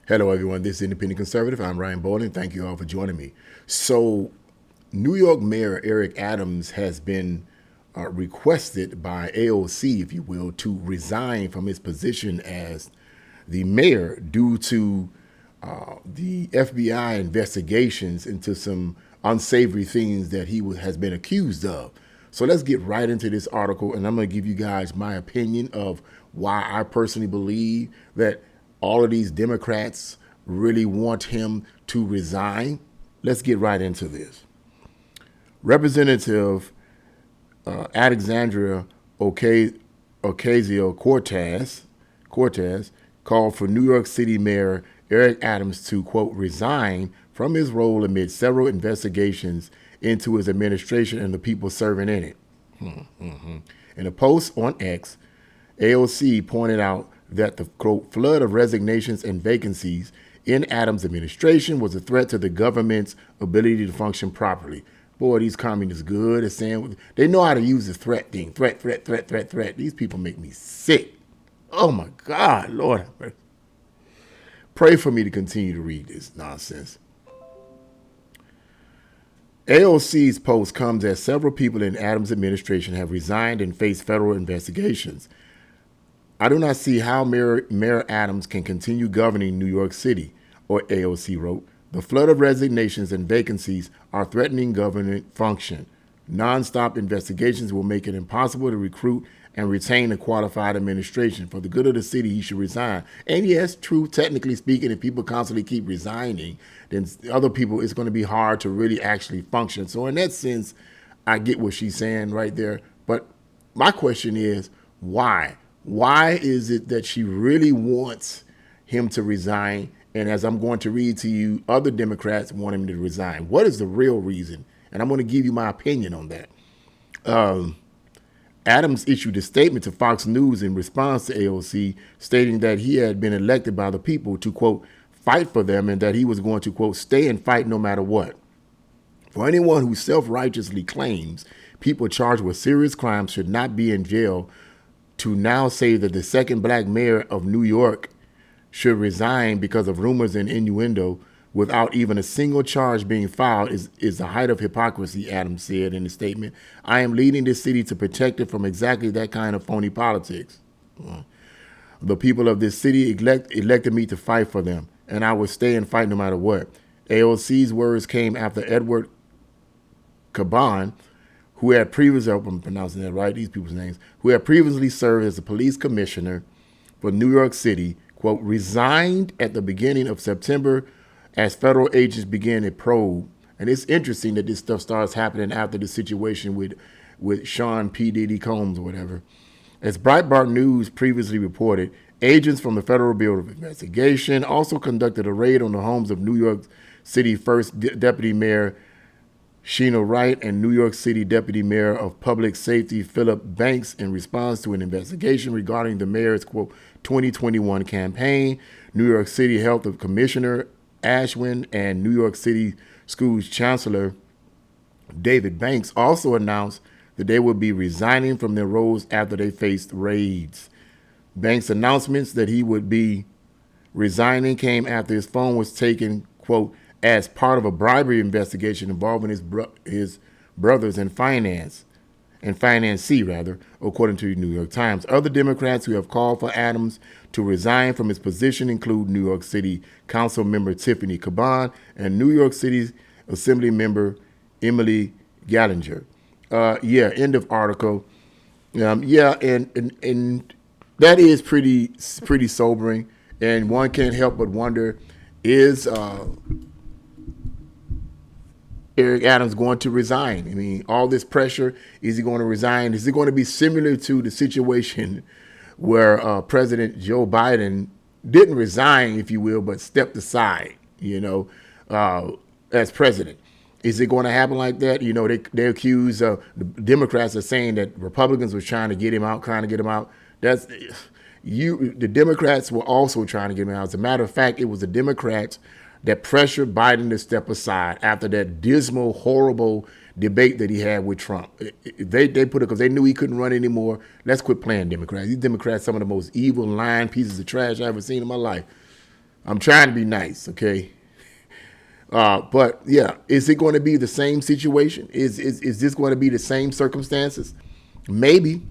Hello, everyone. This is Independent Conservative. I'm Ryan Bowling. Thank you all for joining me. So, New York Mayor Eric Adams has been requested by AOC, if you will, to resign from his position as the mayor due to the FBI investigations into some unsavory things that he has been accused of. So let's get right into this article, and I'm going to give you guys my opinion of why I personally believe that all of these Democrats really want him to resign. Let's get right into this. Representative Alexandria Ocasio-Cortez called for New York City Mayor Eric Adams to, quote, resign from his role amid several investigations into his administration and the people serving in it. In a post on X, AOC pointed out that the, quote, flood of resignations and vacancies in Adams' administration was a threat to the government's ability to function properly. Boy, these communists good at saying, they know how to use the threat thing. Threat. These people make me sick. Oh my God, Lord. Pray for me to continue to read this nonsense. AOC's post comes as several people in Adams' administration have resigned and faced federal investigations. I do not see how Mayor Adams can continue governing New York City, or AOC wrote. The flood of resignations and vacancies are threatening government function. Non-stop investigations will make it impossible to recruit and retain a qualified administration. For the good of the city, he should resign. And yes, true, technically speaking, if people constantly keep resigning, then other people, it's going to be hard to really actually function. So in that sense, I get what she's saying right there. But my question is, why? Why is it that she really wants him to resign? And as I'm going to read to you, other Democrats want him to resign. What is the real reason? And I'm going to give you my opinion on that. Adams issued a statement to Fox News in response to AOC, stating that he had been elected by the people to, quote, fight for them, and that he was going to, quote, stay and fight no matter what. For anyone who self-righteously claims people charged with serious crimes should not be in jail, to now say that the second black mayor of New York should resign because of rumors and innuendo without even a single charge being filed is the height of hypocrisy, Adams said in a statement. I am leading this city to protect it from exactly that kind of phony politics. The people of this city elected me to fight for them, and I will stay and fight no matter what. AOC's words came after Edward Caban, who had previously, I hope I'm pronouncing that right, these people's names, who had previously served as the police commissioner for New York City, quote, resigned at the beginning of September as federal agents began a probe. And it's interesting that this stuff starts happening after the situation with Sean P. Diddy Combs or whatever. As Breitbart News previously reported, agents from the Federal Bureau of Investigation also conducted a raid on the homes of New York City First Deputy Mayor Sheena Wright and New York City Deputy Mayor of Public Safety Philip Banks in response to an investigation regarding the mayor's, quote, 2021 campaign. New York City Health Commissioner Ashwin and New York City Schools Chancellor David Banks also announced that they would be resigning from their roles after they faced raids. Banks' announcements that he would be resigning came after his phone was taken, quote, as part of a bribery investigation involving his brothers and financee, according to the New York Times. Other Democrats who have called for Adams to resign from his position include New York City Council member Tiffany Caban and New York City Assembly member Emily Gallinger. End of article. And that is pretty sobering. And one can't help but wonder, is Eric Adams going to resign? I mean, all this pressure, is he going to resign? Is it going to be similar to the situation where President Joe Biden didn't resign, if you will, but stepped aside, as president? Is it going to happen like that? They accuse the Democrats of saying that Republicans were trying to get him out. The Democrats were also trying to get him out. As a matter of fact, it was the Democrats that pressured Biden to step aside after that dismal, horrible debate that he had with Trump. They put it because they knew he couldn't run anymore. Let's quit playing Democrats. These Democrats, some of the most evil, lying pieces of trash I've ever seen in my life. I'm trying to be nice, okay? But yeah, is it going to be the same situation? Is this going to be the same circumstances? Maybe,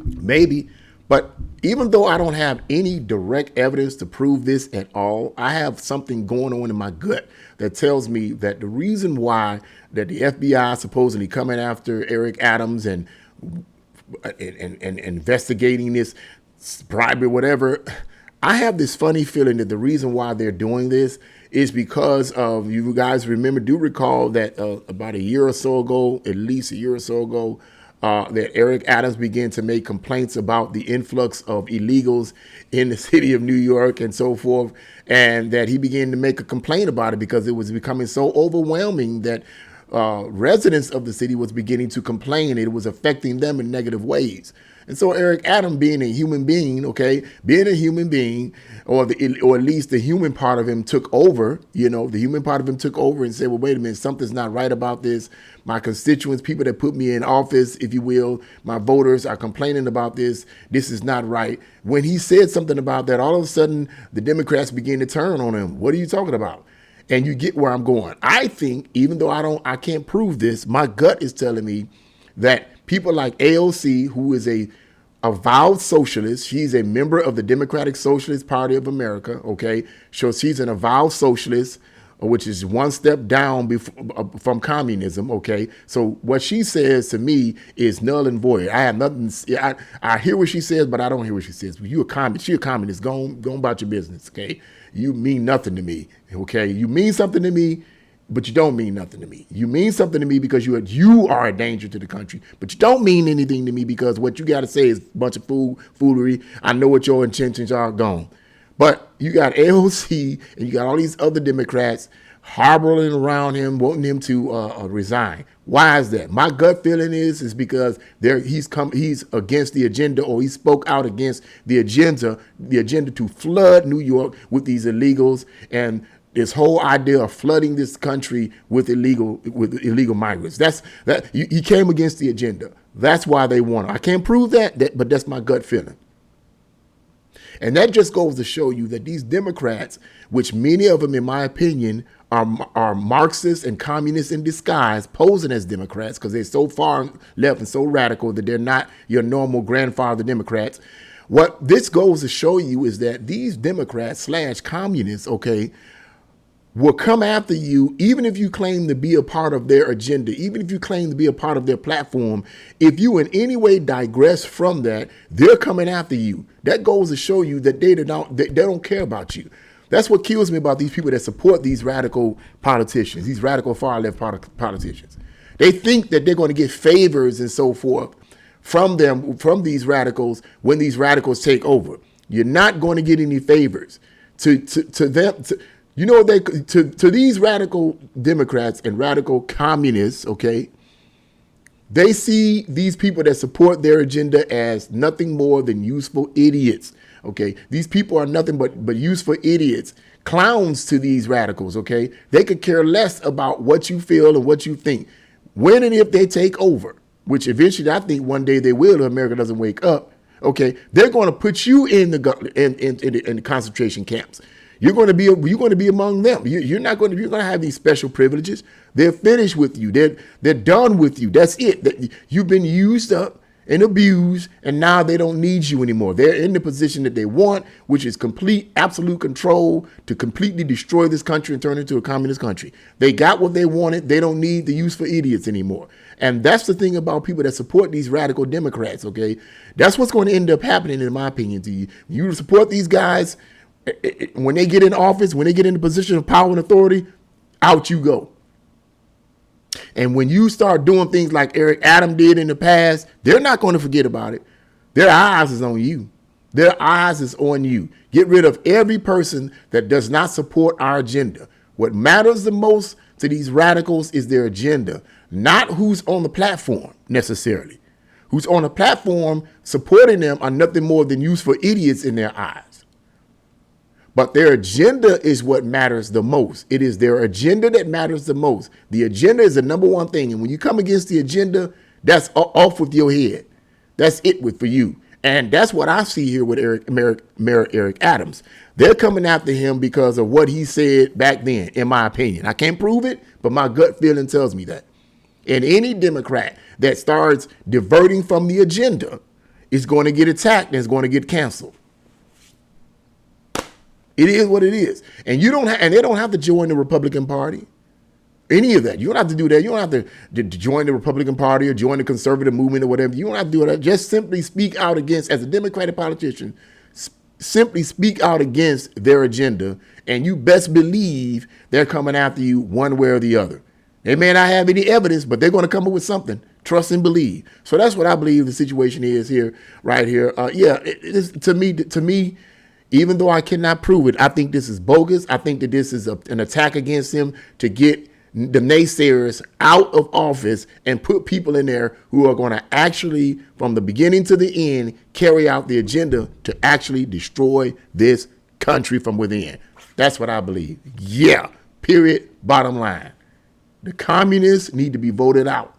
maybe. But even though I don't have any direct evidence to prove this at all, I have something going on in my gut that tells me that the reason why that the FBI is supposedly coming after Eric Adams and investigating this bribery, whatever, I have this funny feeling that the reason why they're doing this is because of, you guys do recall that about a year or so ago, at least a year or so ago, that Eric Adams began to make complaints about the influx of illegals in the city of New York and so forth, and that he began to make a complaint about it because it was becoming so overwhelming that residents of the city was beginning to complain. It was affecting them in negative ways. And so Eric Adams, being a human being, or at least the human part of him took over, the human part of him took over and said, well, wait a minute, something's not right about this. My constituents, people that put me in office, if you will, my voters are complaining about this. This is not right. When he said something about that, all of a sudden the Democrats began to turn on him. What are you talking about? And you get where I'm going. I think, even though I can't prove this, my gut is telling me that people like AOC, who is a avowed socialist, she's a member of the Democratic Socialist Party of America, okay? So she's an avowed socialist, which is one step down from communism, okay? So what she says to me is null and void. I have nothing, I hear what she says, but I don't hear what she says. She a communist, go about your business, okay? You mean nothing to me, okay? You mean something to me, but you don't mean nothing to me. You mean something to me because you are a danger to the country, but you don't mean anything to me because what you got to say is a bunch of foolery. I know what your intentions are, gone. But you got AOC and you got all these other Democrats harboring around him, wanting him to resign. Why is that? My gut feeling is because he's against the agenda, or he spoke out against the agenda to flood New York with these illegals and this whole idea of flooding this country with illegal migrants. He came against the agenda. That's why they want it. I can't prove that, but that's my gut feeling. And that just goes to show you that these Democrats, which many of them, in my opinion, are Marxists and communists in disguise, posing as Democrats because they're so far left and so radical that they're not your normal grandfather Democrats. What this goes to show you is that these Democrats / communists, okay, will come after you even if you claim to be a part of their agenda, even if you claim to be a part of their platform. If you in any way digress from that, they're coming after you. That goes to show you that they don't care about you. That's what kills me about these people that support these radical politicians, these radical far left politicians. They think that they're going to get favors and so forth from these radicals when these radicals take over. You're not going to get any favors to them. To these radical Democrats and radical communists, okay, they see these people that support their agenda as nothing more than useful idiots, okay? These people are nothing but useful idiots, clowns to these radicals, okay? They could care less about what you feel and what you think. When and if they take over, which eventually I think one day they will if America doesn't wake up, okay, they're going to put you in the concentration camps. You're going to be among them. You're going to have these special privileges. They're finished with you. They're done with you. That's it. You've been used up and abused, and now they don't need you anymore. They're in the position that they want, which is absolute control to completely destroy this country and turn it into a communist country. They got what they wanted. They don't need the useful idiots anymore. And that's the thing about people that support these radical Democrats, okay? That's what's going to end up happening, in my opinion, to you. You support these guys. When they get in office, when they get in a position of power and authority, out you go. And when you start doing things like Eric Adams did in the past, they're not going to forget about it. Their eyes is on you. Their eyes is on you. Get rid of every person that does not support our agenda. What matters the most to these radicals is their agenda, not who's on the platform necessarily. Who's on the platform supporting them are nothing more than useful idiots in their eyes. But their agenda is what matters the most. It is their agenda that matters the most. The agenda is the number one thing. And when you come against the agenda, that's off with your head. That's it for you. And that's what I see here with Mayor Eric Adams. They're coming after him because of what he said back then, in my opinion. I can't prove it, but my gut feeling tells me that. And any Democrat that starts diverting from the agenda is going to get attacked and is going to get canceled. It is what it is. And you don't and they don't have to join the Republican Party. Any of that. You don't have to do that. You don't have to join the Republican Party or join the conservative movement or whatever. You don't have to do that. Just simply speak out against, as a Democratic politician, simply speak out against their agenda, and you best believe they're coming after you one way or the other. They may not have any evidence, but they're going to come up with something. Trust and believe. So that's what I believe the situation is here, right here. To me, even though I cannot prove it, I think this is bogus. I think that this is an attack against him to get the naysayers out of office and put people in there who are going to actually, from the beginning to the end, carry out the agenda to actually destroy this country from within. That's what I believe. Yeah, period, bottom line. The communists need to be voted out.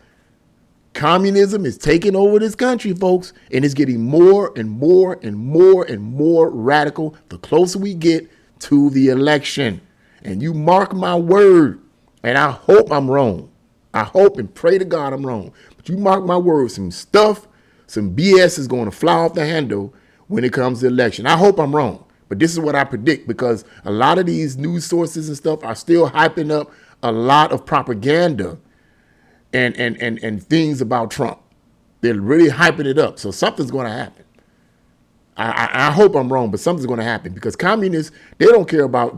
Communism is taking over this country, folks, and it's getting more and more and more and more radical the closer we get to the election. And you mark my word, and I hope I'm wrong. I hope and pray to God I'm wrong. But you mark my words, some BS is going to fly off the handle when it comes to election. I hope I'm wrong. But this is what I predict, because a lot of these news sources and stuff are still hyping up a lot of propaganda and things about Trump. They're really hyping it up. So something's going to happen. I hope I'm wrong, but something's going to happen, because communists, they don't care about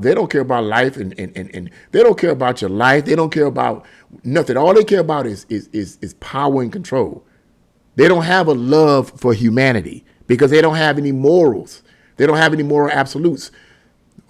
life, and they don't care about your life. They don't care about nothing. All they care about is power and control. They don't have a love for humanity because they don't have any morals. They don't have any moral absolutes.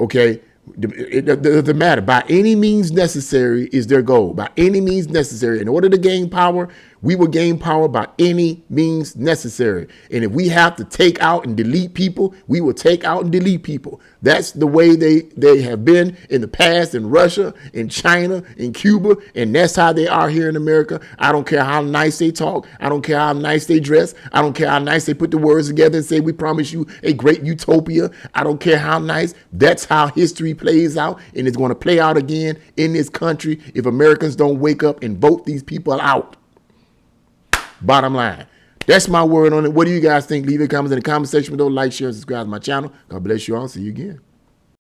Okay. It doesn't matter. By any means necessary is their goal. By any means necessary. In order to gain power, we will gain power by any means necessary. And if we have to take out and delete people, we will take out and delete people. That's the way they have been in the past in Russia, in China, in Cuba, and that's how they are here in America. I don't care how nice they talk. I don't care how nice they dress. I don't care how nice they put the words together and say, we promise you a great utopia. I don't care how nice. That's how history plays out, and it's going to play out again in this country if Americans don't wake up and vote these people out. Bottom line. That's my word on it. What do you guys think? Leave your comments in the comment section below. Like, share, and subscribe to my channel. God bless you all. See you again.